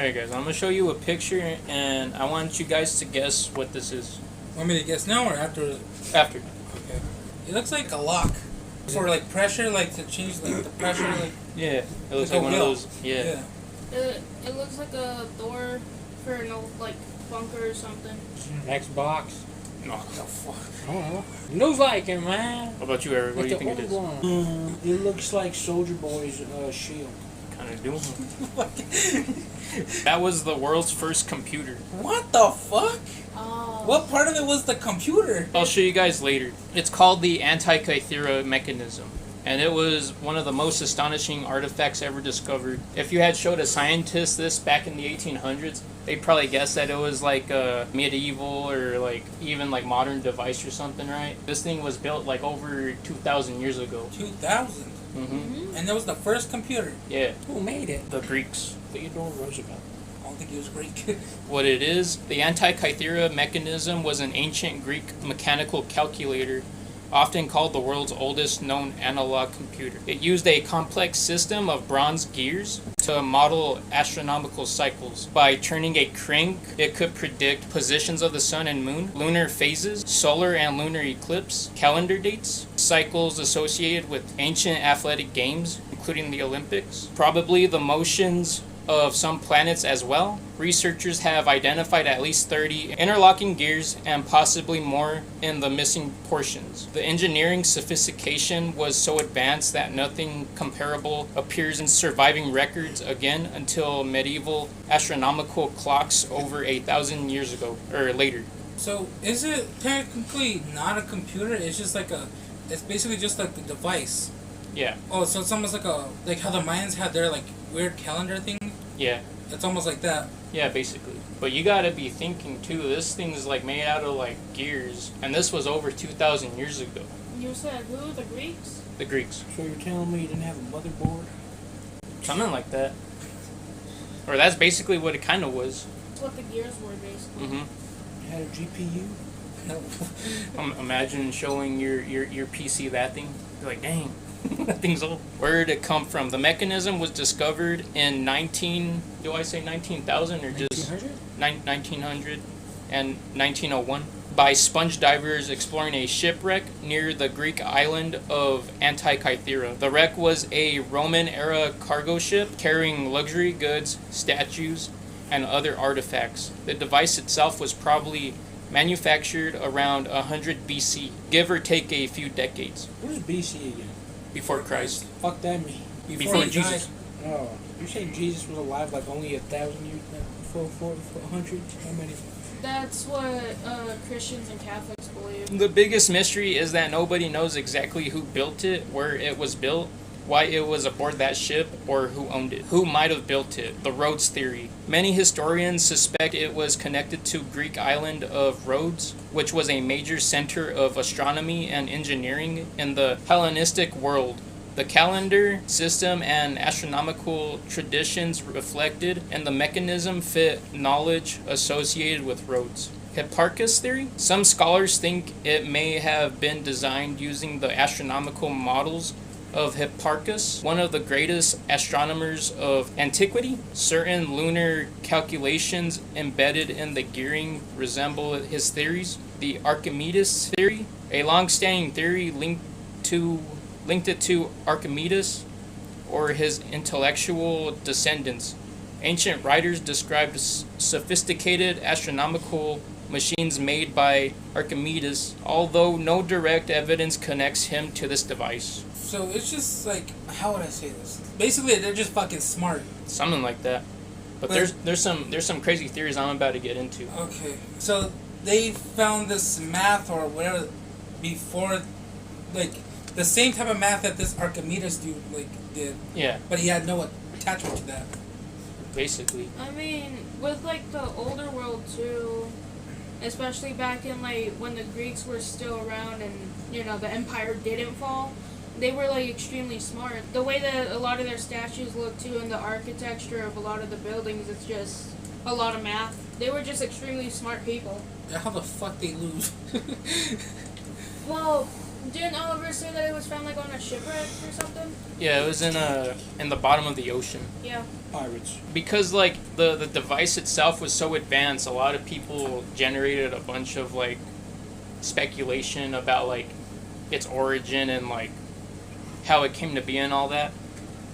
Alright guys, I'm going to show you a picture and I want you guys to guess what this is. Want me to guess now or after? After. Okay. It looks like a lock. For like pressure, like to change like the pressure, like. Yeah, it looks like one of those. Yeah. It looks like a door for an old like bunker or something. Xbox. No, what the fuck? I don't know. Looks like it, man. What about you, Eric? What do you think it is? It looks like Soldier Boy's shield. Kind of doing. That was the world's first computer. What the fuck? Oh. What part of it was the computer? I'll show you guys later. It's called the Antikythera mechanism. And it was one of the most astonishing artifacts ever discovered. If you had showed a scientist this back in the 1800s, they'd probably guess that it was like a medieval or like even like modern device or something, right? This thing was built like over 2,000 years ago. 2000. Mm-hmm. And that was the first computer. Yeah. Who made it? The Greeks. Theodore Roosevelt. I don't think it was Greek. What it is, the Antikythera mechanism was an ancient Greek mechanical calculator, often called the world's oldest known analog computer. It used a complex system of bronze gears to model astronomical cycles. By turning a crank, it could predict positions of the sun and moon, lunar phases, solar and lunar eclipse, calendar dates, cycles associated with ancient athletic games, including the Olympics, probably the motions of some planets as well. Researchers have identified at least 30 interlocking gears and possibly more in the missing portions. The engineering sophistication was so advanced that nothing comparable appears in surviving records again until medieval astronomical clocks over 1,000 years ago or later. So is it technically not a computer? It's just like it's basically just like the device. Yeah. Oh, so it's almost like how the Mayans had their like weird calendar thing. Yeah. It's almost like that. Yeah, basically. But you gotta be thinking too, this thing's like made out of like gears, and this was over 2,000 years ago. You said who? The Greeks? The Greeks. So you're telling me you didn't have a motherboard? Something like that. Or that's basically what it kind of was. That's what the gears were basically. Mm-hmm. You had a GPU? No. Imagine showing your PC that thing. You're like, dang, that thing's old. Where did it come from? The mechanism was discovered in 19,000 or just 1900 and 1901 by sponge divers exploring a shipwreck near the Greek island of Antikythera. The wreck was a Roman-era cargo ship carrying luxury goods, statues, and other artifacts. The device itself was probably manufactured around 100 BC, give or take a few decades. What is BC again? Before Christ. Fuck that mean? Before Jesus. Oh, you're saying Jesus was alive like only 1,000 years before 400? How many? That's what Christians and Catholics believe. The biggest mystery is that nobody knows exactly who built it, where it was built, why it was aboard that ship, or who owned it. Who might have built it? The Rhodes theory. Many historians suspect it was connected to Greek island of Rhodes, which was a major center of astronomy and engineering in the Hellenistic world. The calendar system and astronomical traditions reflected in the mechanism fit knowledge associated with Rhodes. Hipparchus theory? Some scholars think it may have been designed using the astronomical models of Hipparchus, one of the greatest astronomers of antiquity. Certain lunar calculations embedded in the gearing resemble his theories. The Archimedes theory, a long-standing theory linked it to Archimedes or his intellectual descendants. Ancient writers described sophisticated astronomical machines made by Archimedes, although no direct evidence connects him to this device. So it's just like, how would I say this? Basically, they're just fucking smart. Something like that. But there's some crazy theories I'm about to get into. Okay. So they found this math or whatever before, like the same type of math that this Archimedes dude did. Yeah. But he had no attachment to that. Basically. I mean, with like the older world too, especially back in like when the Greeks were still around and the empire didn't fall, they were like extremely smart. The way that a lot of their statues look too, and the architecture of a lot of the buildings, it's just a lot of math. They were just extremely smart people. Yeah, how the fuck they lose? Well, Didn't Oliver say that it was found like on a shipwreck or something? Yeah, it was in the bottom of the ocean. Yeah. Pirates. Because like the device itself was so advanced, a lot of people generated a bunch of like speculation about like its origin and like how it came to be and all that.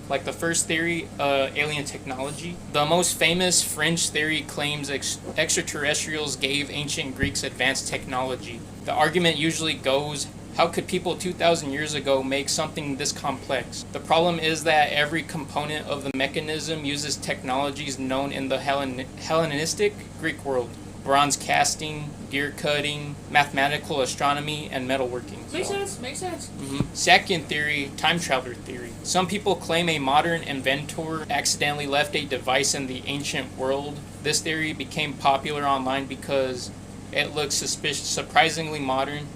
Like the first theory, alien technology. The most famous fringe theory claims extraterrestrials gave ancient Greeks advanced technology. The argument usually goes, how could people 2,000 years ago make something this complex? The problem is that every component of the mechanism uses technologies known in the Hellenistic Greek world. Bronze casting, gear cutting, mathematical astronomy, and metalworking. Makes sense. Makes sense. Second theory, time traveler theory. Some people claim a modern inventor accidentally left a device in the ancient world. This theory became popular online because it looks surprisingly modern.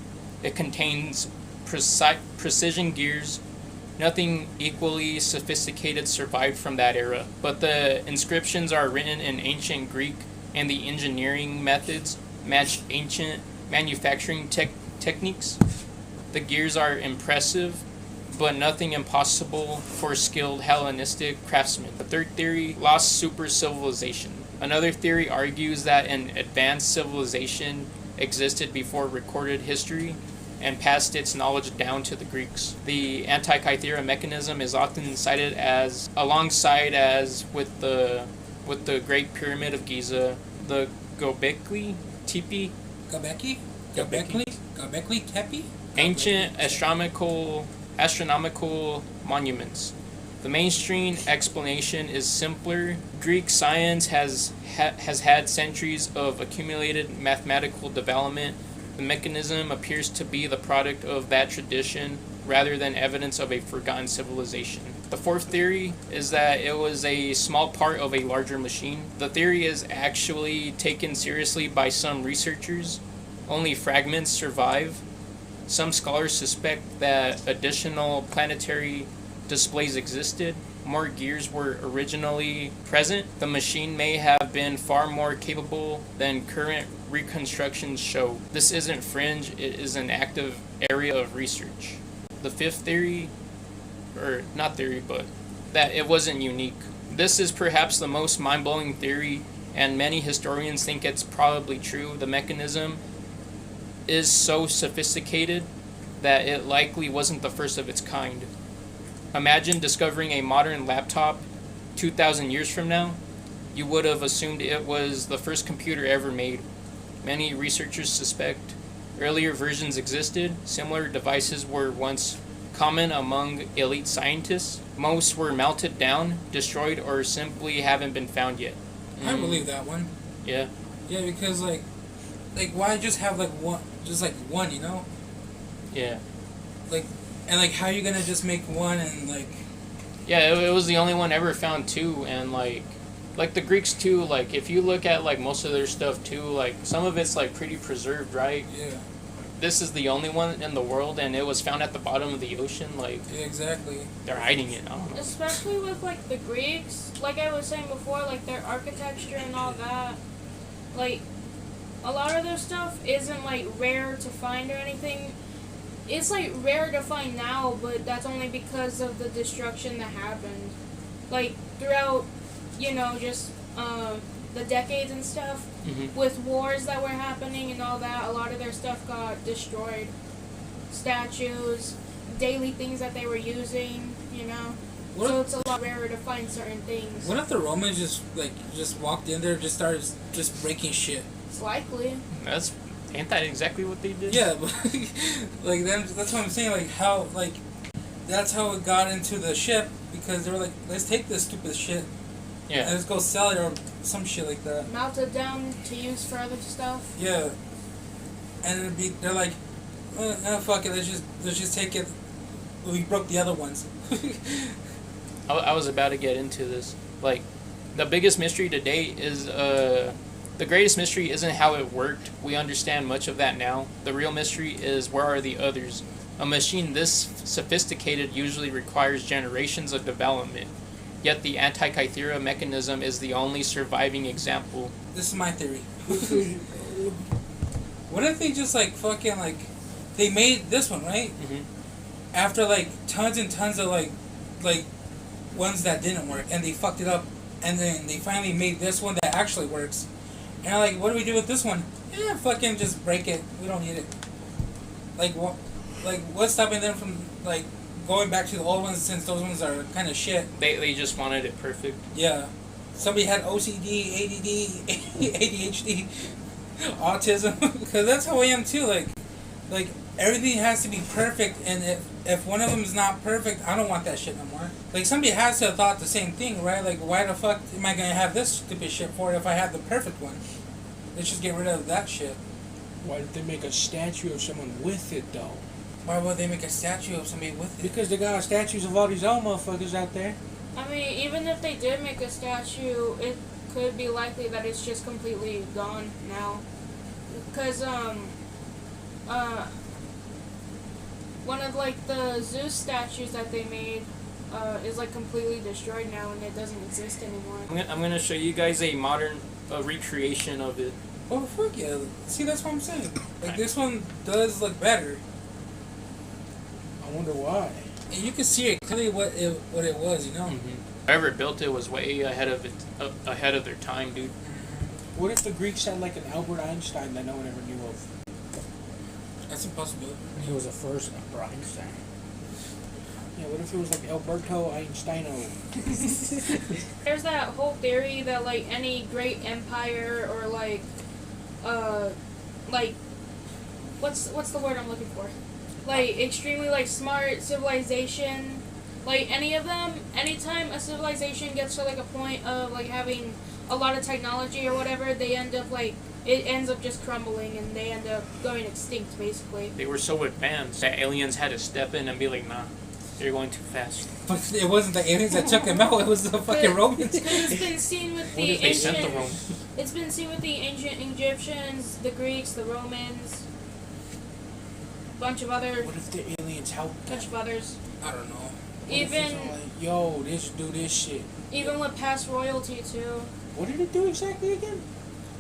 It contains precision gears. Nothing equally sophisticated survived from that era, but the inscriptions are written in ancient Greek, and the engineering methods match ancient manufacturing techniques. The gears are impressive, but nothing impossible for skilled Hellenistic craftsmen. The third theory, lost super civilization. Another theory argues that an advanced civilization existed before recorded history and passed its knowledge down to the Greeks. The Antikythera mechanism is often cited as with the Great Pyramid of Giza, the Göbekli Tepe, Göbekli Tepe? ancient astronomical monuments. The mainstream explanation is simpler. Greek science has had centuries of accumulated mathematical development. The mechanism appears to be the product of that tradition rather than evidence of a forgotten civilization. The fourth theory is that it was a small part of a larger machine. The theory is actually taken seriously by some researchers. Only fragments survive. Some scholars suspect that additional planetary displays existed. More gears were originally present. The machine may have been far more capable than current reconstructions show. This isn't fringe, it is an active area of research. The fifth theory, or not theory, but that it wasn't unique. This is perhaps the most mind-blowing theory, and many historians think it's probably true. The mechanism is so sophisticated that it likely wasn't the first of its kind. Imagine discovering a modern laptop 2,000 years from now. You would have assumed it was the first computer ever made. Many researchers suspect earlier versions existed. Similar devices were once common among elite scientists. Most were melted down, destroyed, or simply haven't been found yet. I believe that one. Yeah. Yeah, because like why just have one, you know? Yeah. And how are you gonna just make one and Yeah, it was the only one ever found too, and like the Greeks too. Like if you look at most of their stuff too, some of it's pretty preserved, right? Yeah. This is the only one in the world, and it was found at the bottom of the ocean. Yeah, exactly. They're hiding it. I don't know. Especially with the Greeks, like I was saying before, their architecture and all that. A lot of their stuff isn't rare to find or anything. It's rare to find now, but that's only because of the destruction that happened. Throughout, just the decades and stuff, with wars that were happening and all that, a lot of their stuff got destroyed. Statues, daily things that they were using, so it's a lot rarer to find certain things. What if the Romans just walked in there and just started just breaking shit? It's likely. Ain't that exactly what they did? Yeah, but that's what I'm saying. That's how it got into the ship, because they were let's take this stupid shit. Yeah. And let's go sell it or some shit like that. Melt it down to use for other stuff. Yeah. And they're fuck it, let's just take it. We broke the other ones. I was about to get into this. The biggest mystery to date is the greatest mystery isn't how it worked. We understand much of that now. The real mystery is where are the others? A machine this sophisticated usually requires generations of development. Yet the Antikythera mechanism is the only surviving example. This is my theory. What if they just they made this one, right? Mm-hmm. After like tons and tons of like ones that didn't work, and they fucked it up, and then they finally made this one that actually works. And I'm like, what do we do with this one? Yeah, fucking just break it. We don't need it. Like what? Like what's stopping them from like going back to the old ones since those ones are kind of shit? They just wanted it perfect. Yeah. Somebody had OCD, ADD, ADHD, autism. Because that's how I am too. Like everything has to be perfect, and if one of them is not perfect, I don't want that shit no more. Like somebody has to have thought the same thing, right? Like why the fuck am I gonna have this stupid shit for it if I have the perfect one? Let's just get rid of that shit. Why did they make a statue of someone with it though? Why would they make a statue of somebody with it? Because they got statues of all these old motherfuckers out there. I mean, even if they did make a statue, it could be likely that it's just completely gone now. Because, one of, like, the Zeus statues that they made, is, like, completely destroyed now and it doesn't exist anymore. I'm gonna show you guys a modern recreation of it. Oh, fuck yeah. See, that's what I'm saying. Like, this one does look better. I wonder why. And you can see it clearly what it was, you know? Mm-hmm. Whoever built it was way ahead of their time, dude. What if the Greeks had like an Albert Einstein that no one ever knew of? That's impossible. He was the first Albert Einstein. Yeah, what if it was like Alberto Einsteino? There's that whole theory that, like, any great empire or, like, what's the word I'm looking for? Like, extremely, like, smart civilization, like, any of them, anytime a civilization gets to, like, a point of, like, having a lot of technology or whatever, they end up, like, it ends up just crumbling and they end up going extinct, basically. They were so advanced that aliens had to step in and be like, nah, you're going too fast. But it wasn't the aliens that took them out, it was the fucking Romans. Because it's been seen with the They sent the ancient... Romans. It's been seen with the ancient Egyptians, the Greeks, the Romans, bunch of other... What if the aliens helped them? bunch of others. I don't know. What if Even... it's all like, yo, this do this shit. Even with past royalty, too. What did it do exactly again?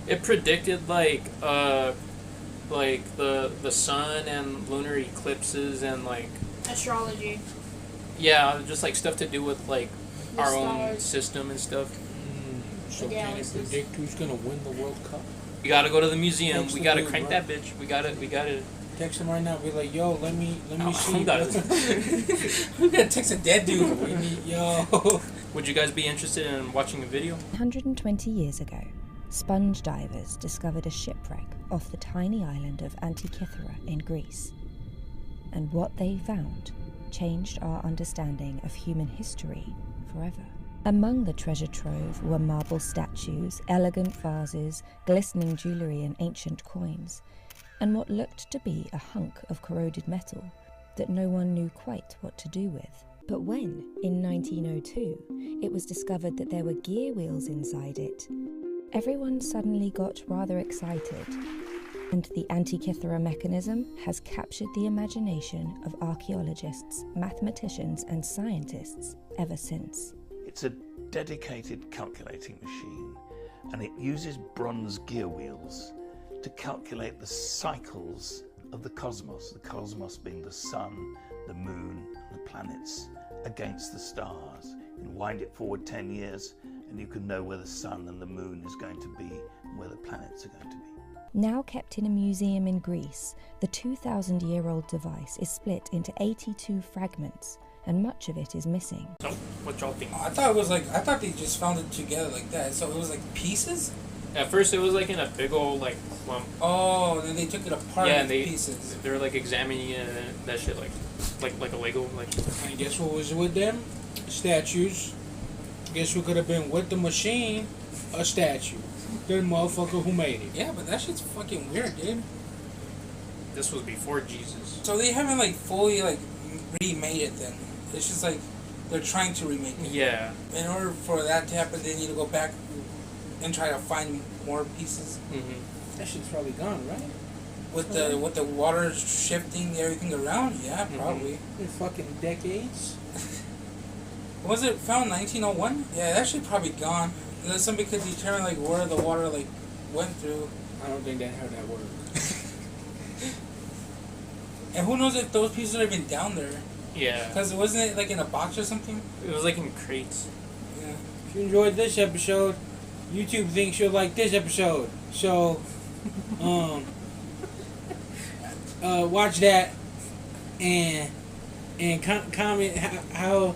It predicted like the sun and lunar eclipses and like Astrology. yeah, just like stuff to do with like The our own stars. system and stuff. So The can it galaxies. predict who's gonna win the World Cup? We gotta go to the museum. Thanks We to gotta you, crank bro. that bitch. We gotta. Text him right now. Be like, yo, let me Oh, see. we gotta- Who gonna text a dead dude? We need, yo. Would you guys be interested in watching a video? 120 years ago, sponge divers discovered a shipwreck off the tiny island of Antikythera in Greece. And what they found changed our understanding of human history forever. Among the treasure trove were marble statues, elegant vases, glistening jewellery and ancient coins, and what looked to be a hunk of corroded metal that no one knew quite what to do with. But when, in 1902, it was discovered that there were gear wheels inside it, everyone suddenly got rather excited, and the Antikythera mechanism has captured the imagination of archaeologists, mathematicians and scientists ever since. It's a dedicated calculating machine, and it uses bronze gear wheels to calculate the cycles of the cosmos being the sun, the moon, the planets, against the stars. You can wind it forward 10 years and you can know where the sun and the moon is going to be and where the planets are going to be. Now kept in a museum in Greece, the 2,000-year-old device is split into 82 fragments, and much of it is missing. So, what y'all think? I thought they just found it together like that. So it was like pieces? At first, it was like in a big old like clump. Oh, and then they took it apart Yeah, into and pieces. they were like examining it and that shit like a Lego like. And guess what was with them? Statues. Guess who could have been with the machine? A statue. The motherfucker who made it. Yeah, but that shit's fucking weird, dude. This was before Jesus. So they haven't like fully like remade it then. It's just like they're trying to remake it. Yeah. In order for that to happen, they need to go back and try to find more pieces. Mm-hmm. That shit's probably gone, right? With the water shifting everything around, yeah, probably. In fucking decades. Was it found 1901? Yeah, that shit probably gone. Unless somebody could determine like where the water like went through. I don't think that's how that works. And who knows if those pieces are even down there? Yeah. Because wasn't it like in a box or something? It was like in crates. Yeah. If you enjoyed this episode, YouTube thinks you'll like this episode. So, watch that and comment how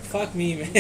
fuck me, man.